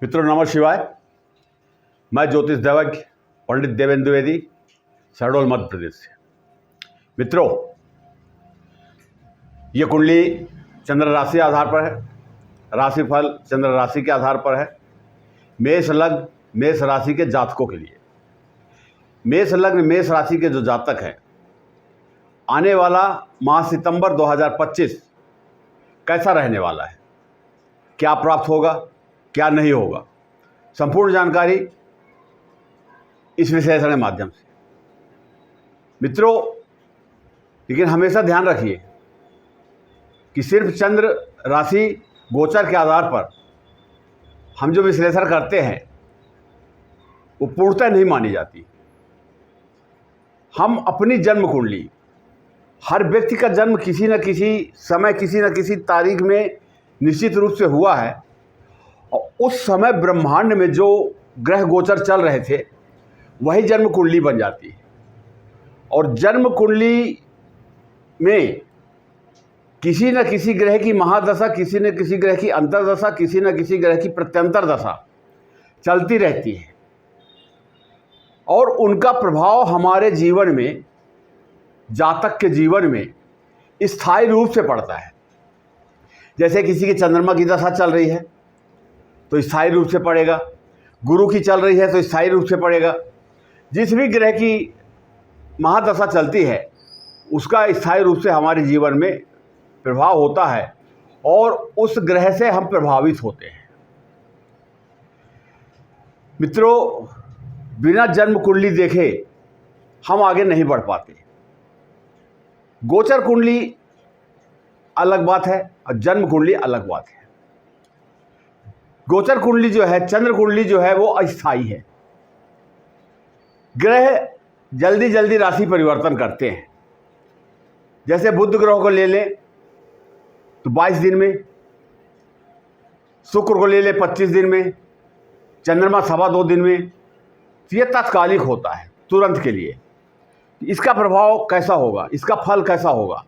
मित्रों नमः शिवाय। मैं ज्योतिष दैवज्ञ पंडित देवेंद्र द्विवेदी, शहडोल मध्य प्रदेश से। मित्रों, ये कुंडली चंद्र राशि आधार पर है, राशिफल चंद्र राशि के आधार पर है। मेष लग्न मेष राशि के जातकों के लिए, मेष लग्न मेष राशि के जो जातक हैं, आने वाला माह सितंबर 2025 कैसा रहने वाला है, क्या प्राप्त होगा, क्या नहीं होगा, संपूर्ण जानकारी इस विश्लेषण के माध्यम से। मित्रों, लेकिन हमेशा ध्यान रखिए कि सिर्फ चंद्र राशि गोचर के आधार पर हम जो विश्लेषण करते हैं वो पूर्णतः नहीं मानी जाती। हम अपनी जन्म कुंडली, हर व्यक्ति का जन्म किसी न किसी समय किसी न किसी तारीख में निश्चित रूप से हुआ है, और उस समय ब्रह्मांड में जो ग्रह गोचर चल रहे थे वही जन्म कुंडली बन जाती है। और जन्म कुंडली में किसी न किसी ग्रह की महादशा, किसी न किसी ग्रह की अंतर्दशा, किसी न किसी ग्रह की प्रत्यंतर दशा चलती रहती है, और उनका प्रभाव हमारे जीवन में, जातक के जीवन में स्थायी रूप से पड़ता है। जैसे किसी की चंद्रमा की दशा चल रही है तो स्थायी रूप से पड़ेगा, गुरु की चल रही है तो स्थायी रूप से पड़ेगा। जिस भी ग्रह की महादशा चलती है उसका स्थायी रूप से हमारे जीवन में प्रभाव होता है, और उस ग्रह से हम प्रभावित होते हैं। मित्रों, बिना जन्म कुंडली देखे हम आगे नहीं बढ़ पाते। गोचर कुंडली अलग बात है और जन्म कुंडली अलग बात है। गोचर कुंडली जो है, चंद्र कुंडली जो है, वो अस्थायी है। ग्रह जल्दी जल्दी राशि परिवर्तन करते हैं। जैसे बुध ग्रह को ले लें तो 22 दिन में, शुक्र को ले लें 25 दिन में, चंद्रमा 2.25 दिन में। तो ये तात्कालिक होता है, तुरंत के लिए। इसका प्रभाव कैसा होगा, इसका फल कैसा होगा?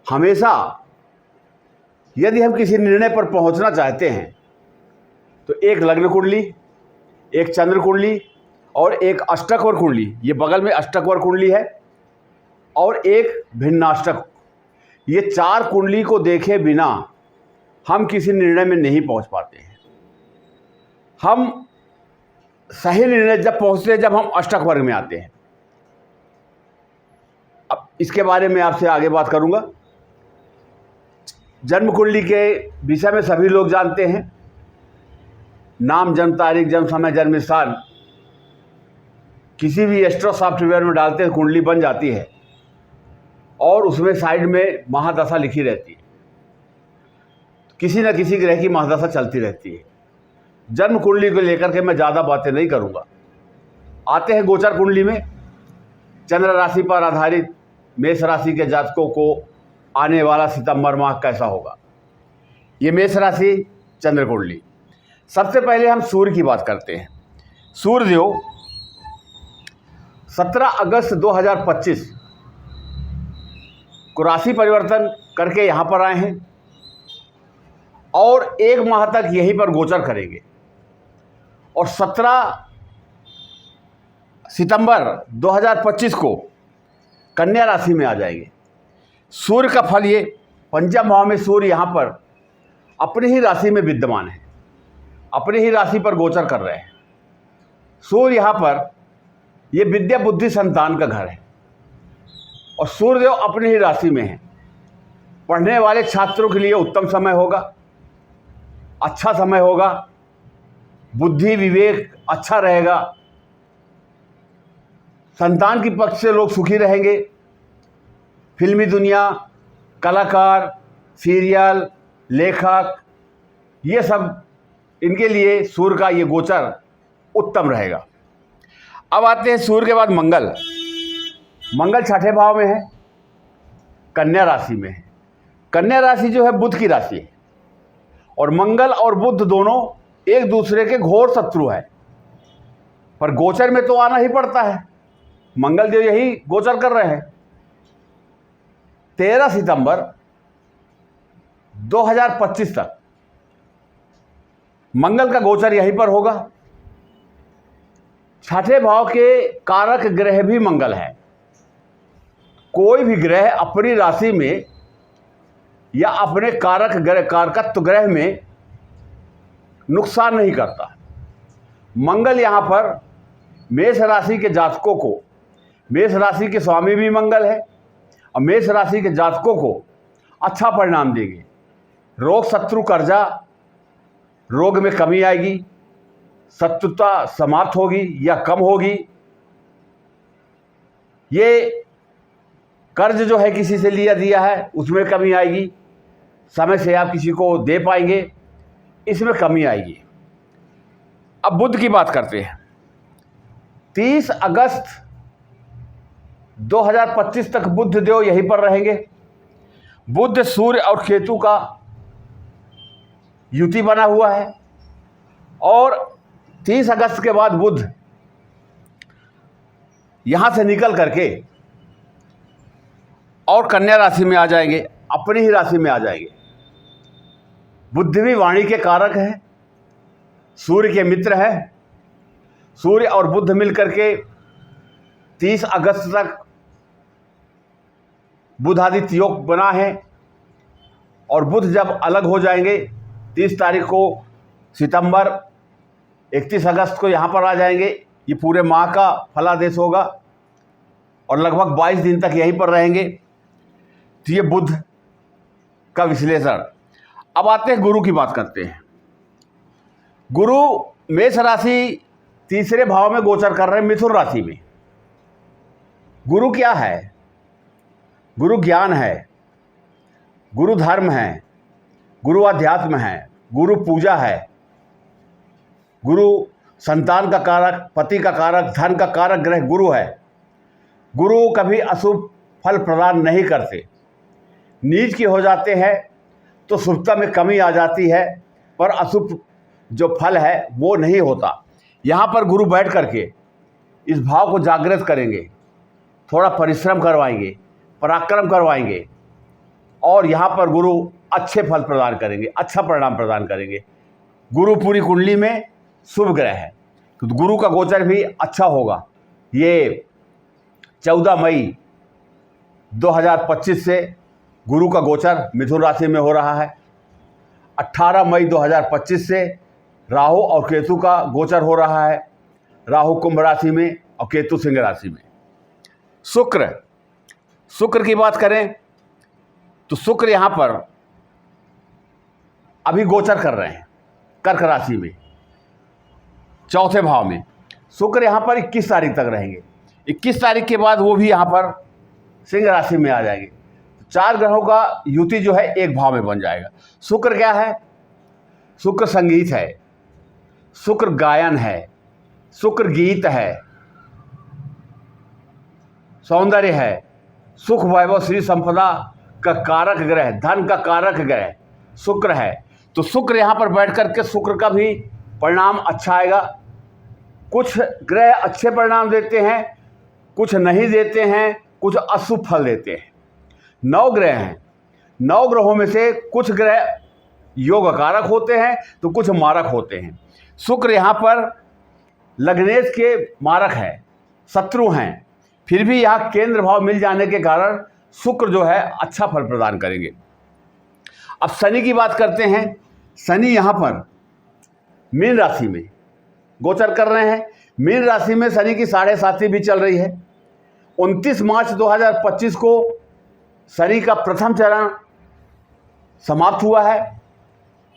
हमेशा यदि हम किसी निर्णय पर पहुंचना चाहते हैं तो एक लग्न कुंडली, एक चंद्र कुंडली और एक अष्टकवर कुंडली, ये बगल में अष्टकवर कुंडली है, और एक भिन्नाष्टक, ये 4 कुंडली को देखे बिना हम किसी निर्णय में नहीं पहुंच पाते हैं। हम सही निर्णय जब पहुंचते हैं जब हम अष्टक वर्ग में आते हैं। अब इसके बारे में आपसे आगे बात करूंगा। जन्म कुंडली के विषय में सभी लोग जानते हैं। नाम, जन्म तारीख, जन्म समय, जन्म स्थान किसी भी एस्ट्रो सॉफ्टवेयर में डालते हैं, कुंडली बन जाती है, और उसमें साइड में महादशा लिखी रहती है। किसी न किसी ग्रह की महादशा चलती रहती है। जन्म कुंडली को लेकर के मैं ज़्यादा बातें नहीं करूँगा। आते हैं गोचर कुंडली में। चंद्र राशि पर आधारित मेष राशि के जातकों को आने वाला सितंबर माह कैसा होगा। ये मेष राशि चंद्र कुंडली। सबसे पहले हम सूर्य की बात करते हैं। सूर्य देव 17 अगस्त 2025 को राशि परिवर्तन करके यहाँ पर आए हैं, और 1 माह तक यहीं पर गोचर करेंगे, और 17 सितंबर 2025 को कन्या राशि में आ जाएंगे। सूर्य का फल ये, पंचम भाव में सूर्य यहाँ पर अपनी ही राशि में विद्यमान है, अपनी ही राशि पर गोचर कर रहे हैं। सूर्य यहाँ पर, ये विद्या बुद्धि संतान का घर है, और सूर्यदेव अपनी ही राशि में है। पढ़ने वाले छात्रों के लिए उत्तम समय होगा, अच्छा समय होगा, बुद्धि विवेक अच्छा रहेगा, संतान की पक्ष से लोग सुखी रहेंगे। फिल्मी दुनिया, कलाकार, सीरियल, लेखक, ये सब, इनके लिए सूर्य का ये गोचर उत्तम रहेगा। अब आते हैं सूर्य के बाद मंगल। मंगल 6ठे भाव में है, कन्या राशि में है। कन्या राशि जो है बुध की राशि है, और मंगल और बुध दोनों एक दूसरे के घोर शत्रु है, पर गोचर में तो आना ही पड़ता है। मंगल देव यही गोचर कर रहे हैं। 13 सितंबर 2025 तक मंगल का गोचर यहीं पर होगा। छठे भाव के कारक ग्रह भी मंगल है। कोई भी ग्रह अपनी राशि में या अपने कारकत्व ग्रह में नुकसान नहीं करता। मंगल यहाँ पर मेष राशि के जातकों को, मेष राशि के स्वामी भी मंगल है और मेष राशि के जातकों को अच्छा परिणाम देंगे। रोग शत्रु कर्जा, रोग में कमी आएगी, शत्रुता समाप्त होगी या कम होगी। ये कर्ज जो है किसी से लिया दिया है उसमें कमी आएगी, समय से आप किसी को दे पाएंगे, इसमें कमी आएगी। अब बुध की बात करते हैं। 30 अगस्त 2025 तक बुध देव यहीं पर रहेंगे। बुध सूर्य और केतु का युति बना हुआ है और 30 अगस्त के बाद बुध यहां से निकल करके और कन्या राशि में आ जाएंगे, अपनी ही राशि में आ जाएंगे। बुध भी वाणी के कारक है, सूर्य के मित्र है। सूर्य और बुध मिलकर के 30 अगस्त तक बुधादित्य योग बना है और बुध जब अलग हो जाएंगे 30 तारीख को सितंबर, 31 अगस्त को यहाँ पर आ जाएंगे। ये पूरे माह का फलादेश होगा और लगभग 22 दिन तक यहीं पर रहेंगे। तो ये बुध का विश्लेषण। अब आते हैं गुरु की बात करते हैं। गुरु मेष राशि तीसरे भाव में गोचर कर रहे हैं, मिथुन राशि में। गुरु क्या है? गुरु ज्ञान है, गुरु धर्म है, गुरु अध्यात्म है, गुरु पूजा है, गुरु संतान का कारक, पति का कारक, धन का कारक ग्रह गुरु है। गुरु कभी अशुभ फल प्रदान नहीं करते। नीच के हो जाते हैं तो शुभता में कमी आ जाती है, पर अशुभ जो फल है वो नहीं होता। यहाँ पर गुरु बैठ करके इस भाव को जागृत करेंगे, थोड़ा परिश्रम करवाएंगे, पराक्रम करवाएंगे और यहाँ पर गुरु अच्छे फल प्रदान करेंगे, अच्छा परिणाम प्रदान करेंगे। गुरु पूरी कुंडली में शुभ ग्रह है तो गुरु का गोचर भी अच्छा होगा। ये 14 मई 2025 से गुरु का गोचर मिथुन राशि में हो रहा है। 18 मई 2025 से राहु और केतु का गोचर हो रहा है। राहु कुंभ राशि में और केतु सिंह राशि में। शुक्र की बात करें तो शुक्र यहाँ पर अभी गोचर कर रहे हैं कर्क राशि में, चौथे भाव में। शुक्र यहाँ पर 21 तारीख तक रहेंगे। 21 तारीख के बाद वो भी यहाँ पर सिंह राशि में आ जाएंगे। 4 ग्रहों का युति जो है एक भाव में बन जाएगा। शुक्र क्या है? शुक्र संगीत है, शुक्र गायन है, शुक्र गीत है, सौंदर्य है, सुख वैभव श्री संपदा का कारक ग्रह, धन का कारक ग्रह शुक्र है। तो शुक्र यहाँ पर बैठ करके शुक्र का भी परिणाम अच्छा आएगा। कुछ ग्रह अच्छे परिणाम देते हैं, कुछ नहीं देते हैं, कुछ अशुभ फल देते हैं। 9 ग्रह हैं, 9 ग्रहों में से कुछ ग्रह योग कारक होते हैं तो कुछ मारक होते हैं। शुक्र यहाँ पर लग्नेश के मारक है, शत्रु हैं, फिर भी यहाँ केंद्र भाव मिल जाने के कारण शुक्र जो है अच्छा फल प्रदान करेंगे। अब शनि की बात करते हैं। शनि यहाँ पर मीन राशि में गोचर कर रहे हैं। मीन राशि में शनि की 7.5 भी चल रही है। 29 मार्च 2025 को शनि का प्रथम चरण समाप्त हुआ है।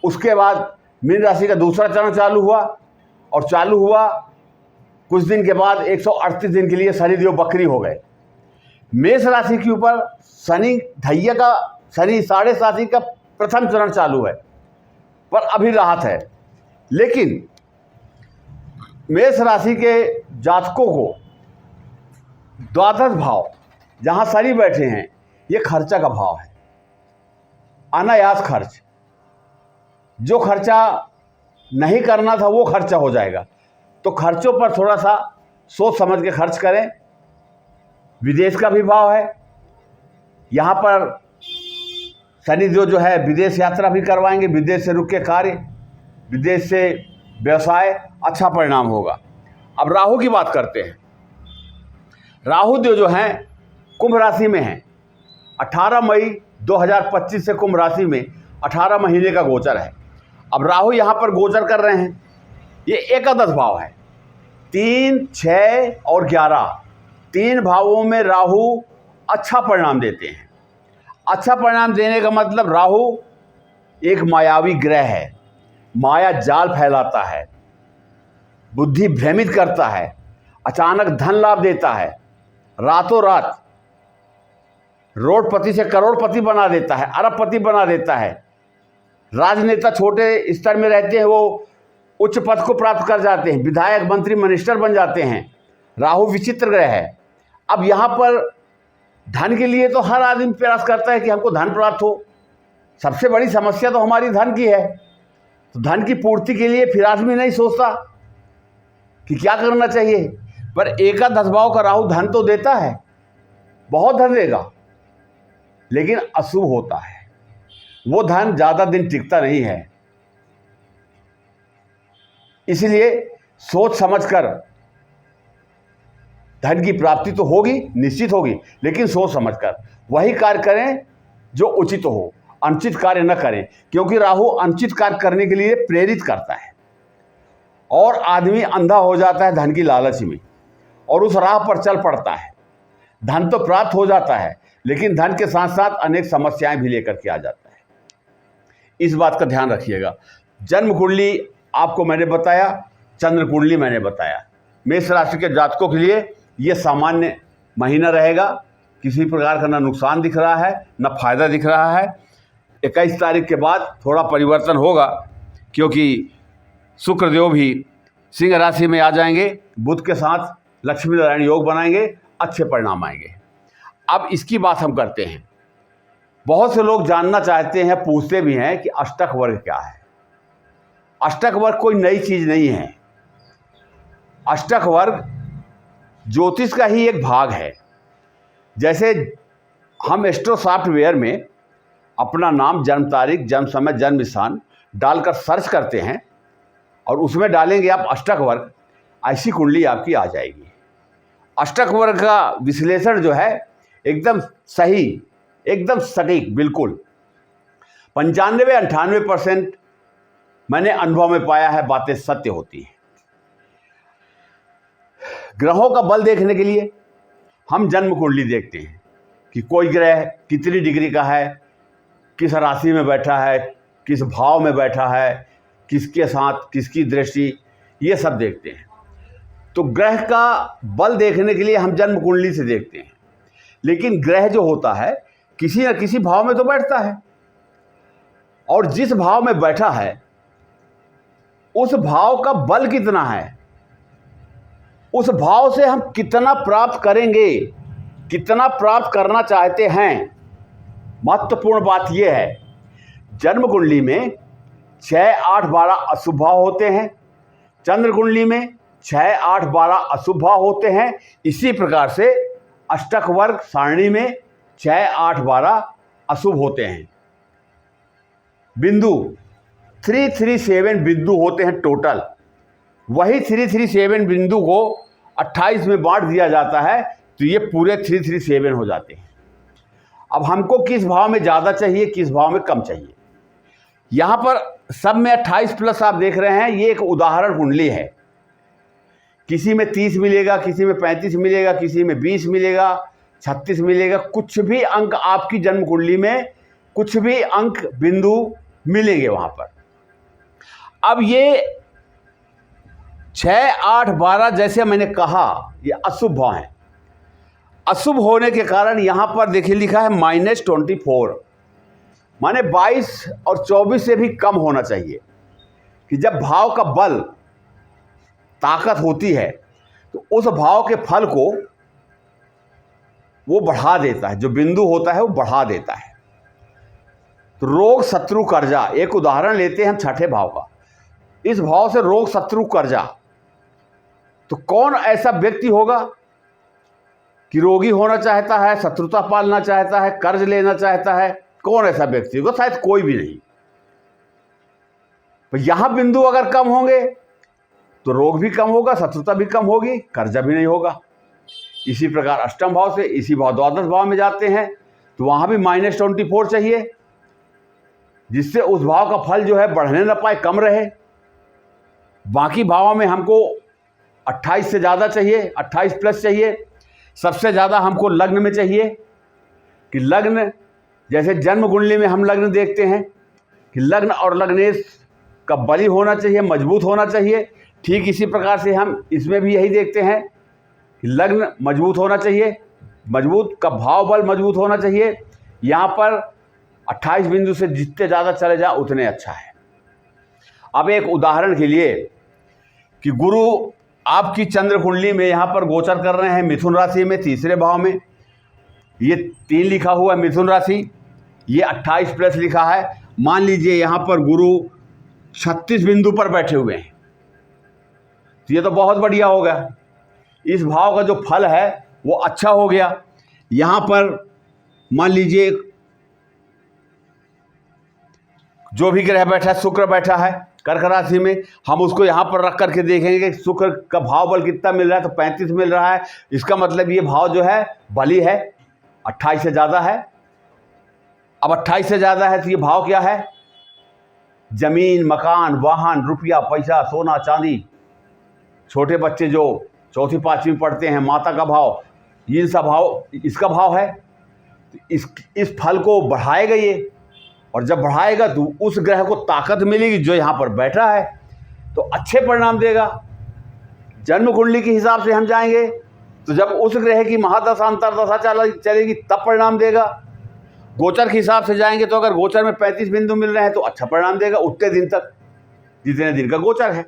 उसके बाद मीन राशि का दूसरा चरण चालू हुआ और चालू हुआ कुछ दिन के बाद 138 दिन के लिए शनिदेव बकरी हो गए। मेष राशि के ऊपर शनि ढैया का, शनि 7.5 का प्रथम चरण चालू है, पर अभी राहत है। लेकिन मेष राशि के जातकों को द्वादश भाव जहाँ शनि बैठे हैं ये खर्चा का भाव है, अनायास खर्च। जो खर्चा नहीं करना था वो खर्चा हो जाएगा, तो खर्चों पर थोड़ा सा सोच समझ के खर्च करें। विदेश का भी भाव है, यहाँ पर शनिदेव जो है विदेश यात्रा भी करवाएंगे, विदेश से रुक के कार्य, विदेश से व्यवसाय, अच्छा परिणाम होगा। अब राहु की बात करते हैं। राहु जो हैं कुंभ राशि में हैं। 18 मई 2025 से कुंभ राशि में 18 महीने का गोचर है। अब राहु यहाँ पर गोचर कर रहे हैं। ये एकादश भाव है। 3, 6 और 11 तीन भावों में राहु अच्छा परिणाम देते हैं। अच्छा परिणाम देने का मतलब राहु एक मायावी ग्रह है, माया जाल फैलाता है, बुद्धि भ्रमित करता है, अचानक धन लाभ देता है, रातों रात रोडपति से करोड़पति बना देता है, अरबपति बना देता है। राजनेता छोटे स्तर में रहते हैं, वो उच्च पद को प्राप्त कर जाते हैं, विधायक, मंत्री, मिनिस्टर बन जाते हैं। राहु विचित्र ग्रह है। अब यहाँ पर धन के लिए तो हर आदमी प्रयास करता है कि हमको धन प्राप्त हो। सबसे बड़ी समस्या तो हमारी धन की है। तो धन की पूर्ति के लिए फिर आदमी नहीं सोचता कि क्या करना चाहिए। पर एकादश भाव का राहु धन तो देता है, बहुत धन देगा, लेकिन अशुभ होता है। वो धन ज़्यादा दिन टिकता नहीं है। इसलिए सोच समझकर धन की प्राप्ति तो होगी, निश्चित होगी, लेकिन सोच समझकर वही कार्य करें जो उचित हो, अनुचित कार्य न करें। क्योंकि राहु अनुचित कार्य करने के लिए प्रेरित करता है और आदमी अंधा हो जाता है धन की लालच में और उस राह पर चल पड़ता है। धन तो प्राप्त हो जाता है, लेकिन धन के साथ साथ अनेक समस्याएं भी लेकर के आ जाता है। इस बात का ध्यान रखिएगा। जन्म कुंडली आपको मैंने बताया, चंद्र कुंडली मैंने बताया। मेष राशि के जातकों के लिए ये सामान्य महीना रहेगा। किसी प्रकार का ना नुकसान दिख रहा है, ना फायदा दिख रहा है। 21 तारीख के बाद थोड़ा परिवर्तन होगा, क्योंकि शुक्रदेव भी सिंह राशि में आ जाएंगे, बुध के साथ लक्ष्मी नारायण योग बनाएंगे, अच्छे परिणाम आएंगे। अब इसकी बात हम करते हैं। बहुत से लोग जानना चाहते हैं, पूछते भी हैं कि अष्टक वर्ग क्या है। अष्टक वर्ग कोई नई चीज नहीं है। अष्टक वर्ग ज्योतिष का ही एक भाग है। जैसे हम एस्ट्रो सॉफ्टवेयर में अपना नाम, जन्म तारीख, जन्म समय, जन्म स्थान डालकर सर्च करते हैं और उसमें डालेंगे आप अष्टक वर्ग, ऐसी कुंडली आपकी आ जाएगी। अष्टक वर्ग का विश्लेषण जो है एकदम सही, एकदम सटीक, बिल्कुल 95-98% मैंने अनुभव में पाया है, बातें सत्य होती हैं। ग्रहों का बल देखने के लिए हम जन्म कुंडली देखते हैं कि कोई ग्रह कितनी डिग्री का है, किस राशि में बैठा है, किस भाव में बैठा है, किसके साथ किसकी दृष्टि, ये सब देखते हैं। तो ग्रह का बल देखने के लिए हम जन्म कुंडली से देखते हैं। लेकिन ग्रह जो होता है किसी न किसी भाव में तो बैठता है, और जिस भाव में बैठा है उस भाव का बल कितना है, उस भाव से हम कितना प्राप्त करेंगे, कितना प्राप्त करना चाहते हैं। महत्वपूर्ण बात यह है, जन्म कुंडली में 6, 8, 12 अशुभ भाव होते हैं, चंद्र कुंडली में 6, 8, 12 अशुभ भाव होते हैं। इसी प्रकार से अष्टक वर्ग सारणी में 6, 8, 12 अशुभ होते हैं। बिंदु 337 बिंदु होते हैं टोटल। वही 337 बिंदु को 28 में बांट दिया जाता है, तो ये पूरे 337 हो जाते हैं। अब हमको किस भाव में ज़्यादा चाहिए, किस भाव में कम चाहिए। यहाँ पर सब में 28 प्लस आप देख रहे हैं, ये एक उदाहरण कुंडली है। किसी में 30 मिलेगा, किसी में 35 मिलेगा, किसी में 20 मिलेगा, 36 मिलेगा। कुछ भी अंक आपकी जन्म कुंडली में, कुछ भी अंक बिंदु मिलेंगे वहाँ पर। अब ये 6, 8, 12 जैसे मैंने कहा, ये अशुभ भाव हैं। अशुभ होने के कारण यहाँ पर देखिए लिखा है -24, माने 22 और 24 से भी कम होना चाहिए। कि जब भाव का बल, ताकत होती है, तो उस भाव के फल को वो बढ़ा देता है, जो बिंदु होता है वो बढ़ा देता है। तो रोग, शत्रु, कर्जा, एक उदाहरण लेते हैं हम छठे भाव का। इस भाव से रोग, शत्रु, कर्जा, तो कौन ऐसा व्यक्ति होगा कि रोगी होना चाहता है, शत्रुता पालना चाहता है, कर्ज लेना चाहता है? कौन ऐसा व्यक्ति होगा? शायद कोई भी नहीं। तो यहाँ बिंदु अगर कम होंगे तो रोग भी कम होगा, शत्रुता भी कम होगी, कर्जा भी नहीं होगा। इसी प्रकार अष्टम भाव से इसी भाव द्वादश भाव में जाते हैं तो वहाँ भी -24 चाहिए, जिससे उस भाव का फल जो है बढ़ने न पाए, कम रहे। बाकी भावों में हमको 28 से ज़्यादा चाहिए, 28 प्लस चाहिए। सबसे ज़्यादा हमको लग्न में चाहिए कि लग्न, जैसे जन्म कुंडली में हम लग्न देखते हैं कि लग्न और लग्नेश का बली होना चाहिए, मजबूत होना चाहिए। ठीक इसी प्रकार से हम इसमें भी यही देखते हैं कि लग्न मजबूत होना चाहिए, मजबूत का भाव बल मजबूत होना चाहिए। यहाँ पर 28 बिंदु से जितने ज़्यादा चले जाए उतने अच्छा है। अब एक उदाहरण के लिए कि गुरु आपकी चंद्र कुंडली में यहाँ पर गोचर कर रहे हैं मिथुन राशि में, तीसरे भाव में। ये 3 लिखा हुआ है मिथुन राशि, ये 28 प्लस लिखा है। मान लीजिए यहाँ पर गुरु 36 बिंदु पर बैठे हुए हैं, तो ये तो बहुत बढ़िया हो गया। इस भाव का जो फल है वो अच्छा हो गया। यहाँ पर मान लीजिए जो भी ग्रह बैठा है, शुक्र बैठा है कर्क राशि में, हम उसको यहाँ पर रख करके देखेंगे कि शुक्र का भाव बल कितना मिल रहा है, तो 35 मिल रहा है। इसका मतलब ये भाव जो है बली है, 28 से ज़्यादा है। अब 28 से ज़्यादा है तो ये भाव क्या है? जमीन, मकान, वाहन, रुपया, पैसा, सोना, चांदी। छोटे बच्चे जो 4वीं 5वीं पढ़ते हैं, माता का भाव, ये सब भाव इसका भाव है। इस फल को बढ़ाएगा ये, और जब बढ़ाएगा तो उस ग्रह को ताकत मिलेगी जो यहाँ पर बैठा है, तो अच्छे परिणाम देगा। जन्म कुंडली के हिसाब से हम जाएंगे तो जब उस ग्रह की महादशा अंतरदशा चलेगी तब परिणाम देगा। गोचर के हिसाब से जाएंगे तो अगर गोचर में 35 बिंदु मिल रहे हैं तो अच्छा परिणाम देगा उतने दिन तक जितने दिन का गोचर है।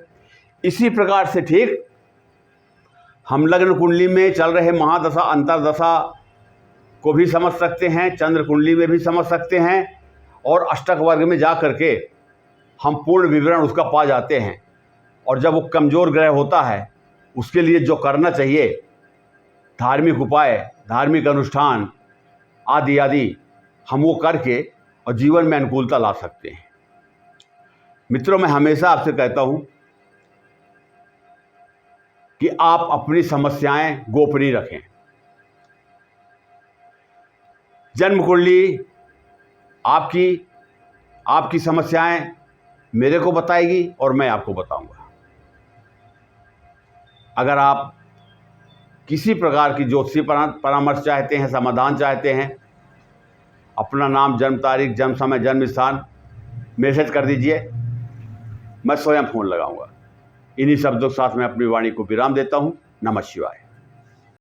इसी प्रकार से ठीक हम लग्न कुंडली में चल रहे महादशा अंतरदशा को भी समझ सकते हैं, चंद्र कुंडली में भी समझ सकते हैं, और अष्टक वर्ग में जा करके हम पूर्ण विवरण उसका पा जाते हैं। और जब वो कमज़ोर ग्रह होता है उसके लिए जो करना चाहिए, धार्मिक उपाय, धार्मिक अनुष्ठान आदि आदि, हम वो करके और जीवन में अनुकूलता ला सकते हैं। मित्रों, मैं हमेशा आपसे कहता हूँ कि आप अपनी समस्याएं गोपनीय रखें। जन्म कुंडली आपकी समस्याएं मेरे को बताएगी और मैं आपको बताऊंगा। अगर आप किसी प्रकार की ज्योतिषी परामर्श चाहते हैं, समाधान चाहते हैं, अपना नाम, जन्म तारीख, जन्म समय, जन्म स्थान मैसेज कर दीजिए, मैं स्वयं फ़ोन लगाऊंगा। इन्हीं शब्दों के साथ मैं अपनी वाणी को विराम देता हूँ। नमः शिवाय।